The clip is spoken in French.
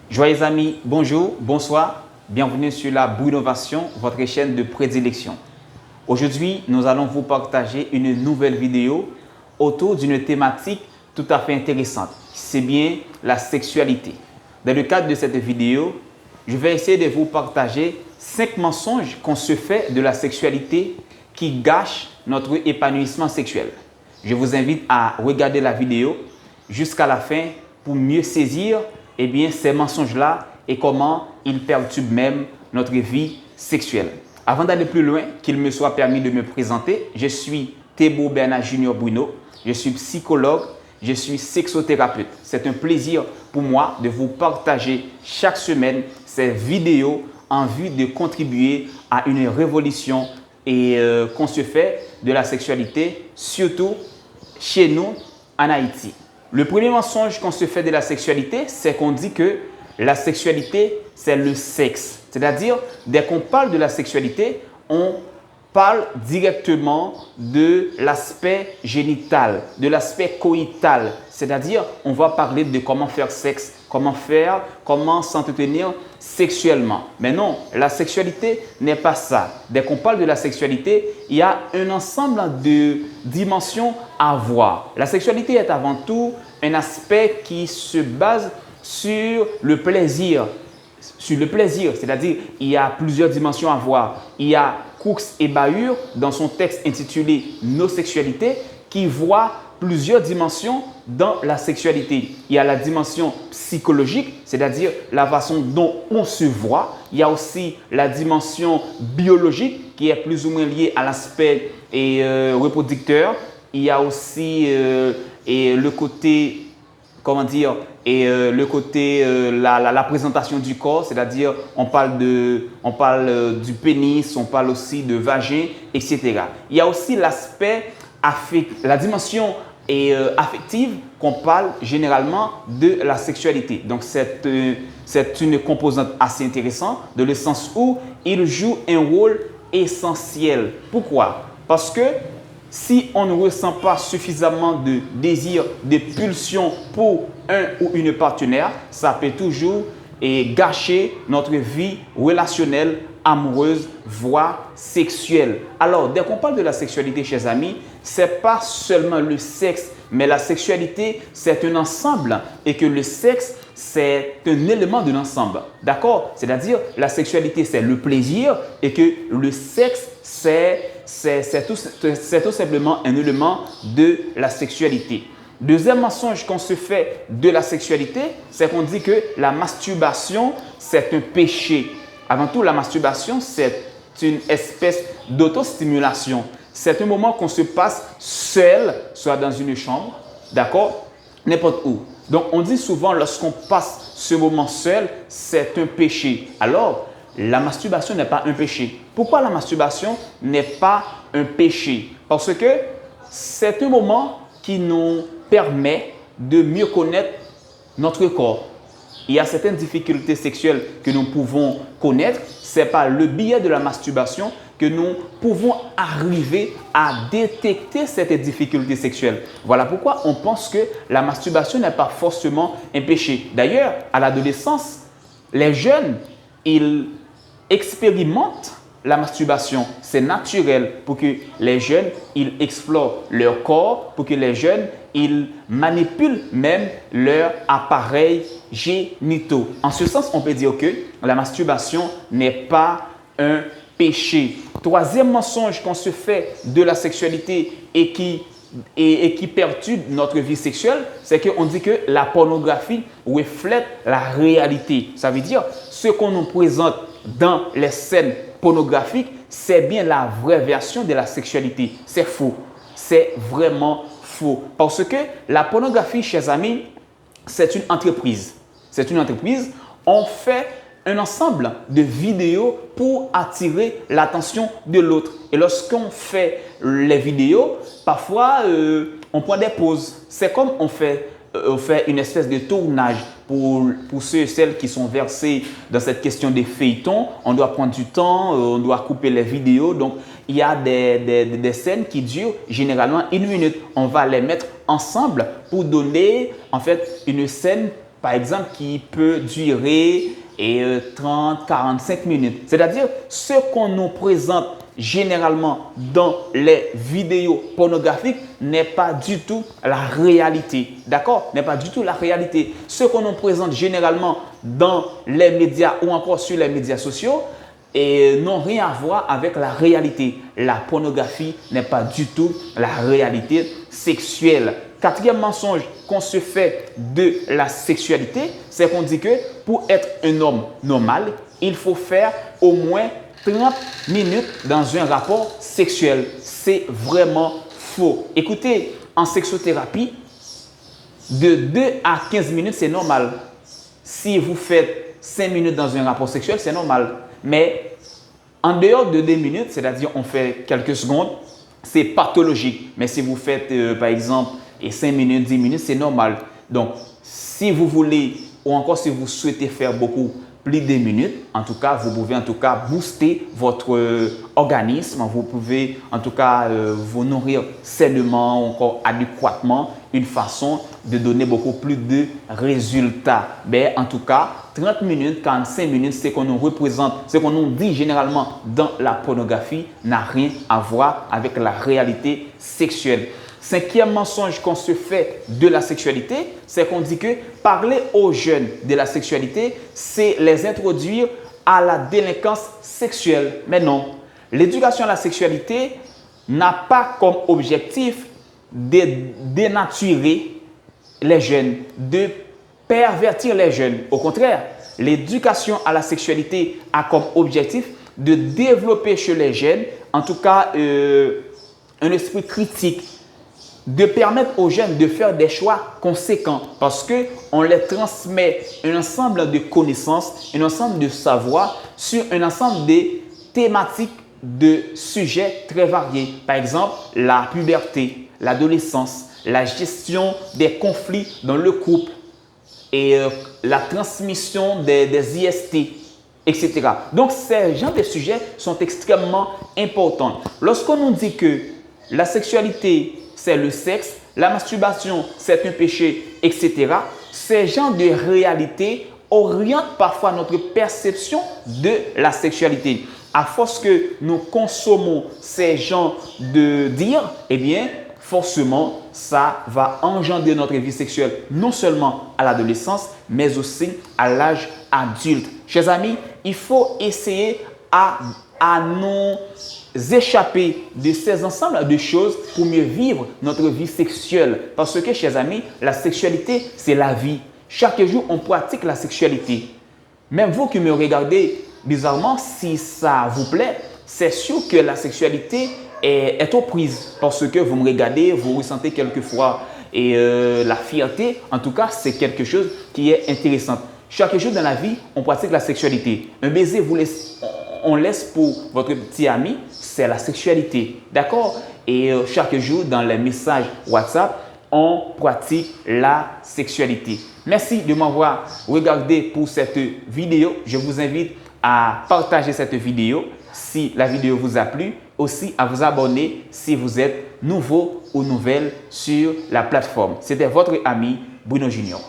Joyeux amis, bonjour, bonsoir, bienvenue sur la Bouinnovation, votre chaîne de prédilection. Aujourd'hui, nous allons vous partager une nouvelle vidéo autour d'une thématique tout à fait intéressante. C'est bien la sexualité. Dans le cadre de cette vidéo, je vais essayer de vous partager 5 mensonges qu'on se fait de la sexualité qui gâchent notre épanouissement sexuel. Je vous invite à regarder la vidéo jusqu'à la fin pour mieux saisir ces mensonges-là et comment ils perturbent même notre vie sexuelle. Avant d'aller plus loin, qu'il me soit permis de me présenter, je suis Thébo Bernard Junior Bruno, je suis psychologue, je suis sexothérapeute. C'est un plaisir pour moi de vous partager chaque semaine ces vidéos en vue de contribuer à une révolution qu'on se fait de la sexualité, surtout chez nous en Haïti. Le premier mensonge qu'on se fait de la sexualité, c'est qu'on dit que la sexualité, c'est le sexe. C'est-à-dire, dès qu'on parle de la sexualité, on parle directement de l'aspect génital, de l'aspect coïtal. C'est-à-dire, on va parler de comment faire sexe, comment s'entretenir sexuellement. Mais non, la sexualité n'est pas ça. Dès qu'on parle de la sexualité, il y a un ensemble de dimensions à voir. La sexualité est avant tout un aspect qui se base sur le plaisir. C'est-à-dire il y a plusieurs dimensions à voir. Il y a Crooks et Bahur dans son texte intitulé Nos sexualités qui voit plusieurs dimensions dans la sexualité. Il y a la dimension psychologique, c'est-à-dire la façon dont on se voit. Il y a aussi la dimension biologique qui est plus ou moins liée à l'aspect reproducteur. Il y a aussi le côté, la présentation du corps, c'est-à-dire on parle du pénis, on parle aussi de vagin, etc. Il y a aussi la dimension affective qu'on parle généralement de la sexualité. Donc c'est une composante assez intéressante dans le sens où il joue un rôle essentiel. Pourquoi? Parce que si on ne ressent pas suffisamment de désir, de pulsion pour un ou une partenaire, ça peut toujours gâcher notre vie relationnelle, amoureuse, voire sexuelle. Alors, dès qu'on parle de la sexualité, chers amis, ce n'est pas seulement le sexe, mais la sexualité, c'est un ensemble et que le sexe, c'est un élément de l'ensemble. D'accord? C'est-à-dire, la sexualité, c'est le plaisir et que le sexe, c'est tout simplement un élément de la sexualité. Deuxième mensonge qu'on se fait de la sexualité, c'est qu'on dit que la masturbation, c'est un péché. Avant tout, la masturbation, c'est une espèce d'autostimulation. C'est un moment qu'on se passe seul, soit dans une chambre, d'accord, n'importe où. Donc, on dit souvent, lorsqu'on passe ce moment seul, c'est un péché. Alors, la masturbation n'est pas un péché. Pourquoi la masturbation n'est pas un péché? Parce que c'est un moment qui nous permet de mieux connaître notre corps. Il y a certaines difficultés sexuelles que nous pouvons connaître. C'est par le biais de la masturbation que nous pouvons arriver à détecter cette difficulté sexuelle. Voilà pourquoi on pense que la masturbation n'est pas forcément un péché. D'ailleurs, à l'adolescence, les jeunes, ils expérimentent la masturbation. C'est naturel pour que les jeunes, ils explorent leur corps, pour que les jeunes, ils manipulent même leur appareil génitaux. En ce sens, on peut dire que la masturbation n'est pas un péché. Troisième mensonge qu'on se fait de la sexualité et qui perturbe notre vie sexuelle, c'est qu'on dit que la pornographie reflète la réalité. Ça veut dire ce qu'on nous présente dans les scènes pornographiques, c'est bien la vraie version de la sexualité. C'est faux. C'est vraiment faux. Parce que la pornographie, chers amis, c'est une entreprise. C'est une entreprise. On fait un ensemble de vidéos pour attirer l'attention de l'autre. Et lorsqu'on fait les vidéos, parfois, on prend des pauses. C'est comme on fait une espèce de tournage pour ceux et celles qui sont versés dans cette question des feuilletons. On doit prendre du temps, on doit couper les vidéos. Donc, il y a des scènes qui durent généralement 1 minute. On va les mettre ensemble pour donner en fait une scène par exemple, qui peut durer 30-45 minutes. C'est-à-dire, ce qu'on nous présente généralement dans les vidéos pornographiques n'est pas du tout la réalité. D'accord? N'est pas du tout la réalité. Ce qu'on nous présente généralement dans les médias ou encore sur les médias sociaux n'ont rien à voir avec la réalité. La pornographie n'est pas du tout la réalité sexuelle. Quatrième mensonge qu'on se fait de la sexualité, c'est qu'on dit que pour être un homme normal, il faut faire au moins 30 minutes dans un rapport sexuel. C'est vraiment faux. Écoutez, en sexothérapie, de 2 à 15 minutes, c'est normal. Si vous faites 5 minutes dans un rapport sexuel, c'est normal. Mais en dehors de 2 minutes, c'est-à-dire on fait quelques secondes, c'est pathologique. Mais si vous faites, par exemple, 5 minutes, 10 minutes, c'est normal. Donc, si vous voulez, ou encore si vous souhaitez faire beaucoup plus de minutes, en tout cas, vous pouvez en tout cas booster votre organisme. Vous pouvez en tout cas vous nourrir sainement, ou encore adéquatement, une façon de donner beaucoup plus de résultats. Mais en tout cas, 30 minutes, 45 minutes, ce qu'on nous représente, ce qu'on nous dit généralement dans la pornographie n'a rien à voir avec la réalité sexuelle. Cinquième mensonge qu'on se fait de la sexualité, c'est qu'on dit que parler aux jeunes de la sexualité, c'est les introduire à la délinquance sexuelle. Mais non, l'éducation à la sexualité n'a pas comme objectif de dénaturer les jeunes, de pervertir les jeunes. Au contraire, l'éducation à la sexualité a comme objectif de développer chez les jeunes, en tout cas, un esprit critique, de permettre aux jeunes de faire des choix conséquents parce qu'on les transmet un ensemble de connaissances, un ensemble de savoirs sur un ensemble de thématiques, de sujets très variés. Par exemple, la puberté, l'adolescence, la gestion des conflits dans le couple et la transmission des IST, etc. Donc, ces genres de sujets sont extrêmement importants. Lorsqu'on nous dit que la sexualité, c'est le sexe, la masturbation, c'est un péché, etc. Ces genres de réalités orientent parfois notre perception de la sexualité. À force que nous consommons ces genres de dires, eh bien, forcément, ça va engendrer notre vie sexuelle non seulement à l'adolescence, mais aussi à l'âge adulte. Chers amis, il faut essayer à nous échapper de ces ensembles de choses pour mieux vivre notre vie sexuelle. Parce que, chers amis, la sexualité, c'est la vie. Chaque jour, on pratique la sexualité. Même vous qui me regardez bizarrement, si ça vous plaît, c'est sûr que la sexualité est aux prises. Parce que vous me regardez, vous ressentez quelquefois la fierté. En tout cas, c'est quelque chose qui est intéressant. Chaque jour dans la vie, on pratique la sexualité. Un baiser, on laisse pour votre petit ami, c'est la sexualité. D'accord? Et chaque jour, dans les messages WhatsApp, on pratique la sexualité. Merci de m'avoir regardé pour cette vidéo. Je vous invite à partager cette vidéo si la vidéo vous a plu. Aussi à vous abonner si vous êtes nouveau ou nouvelle sur la plateforme. C'était votre ami Bruno Junior.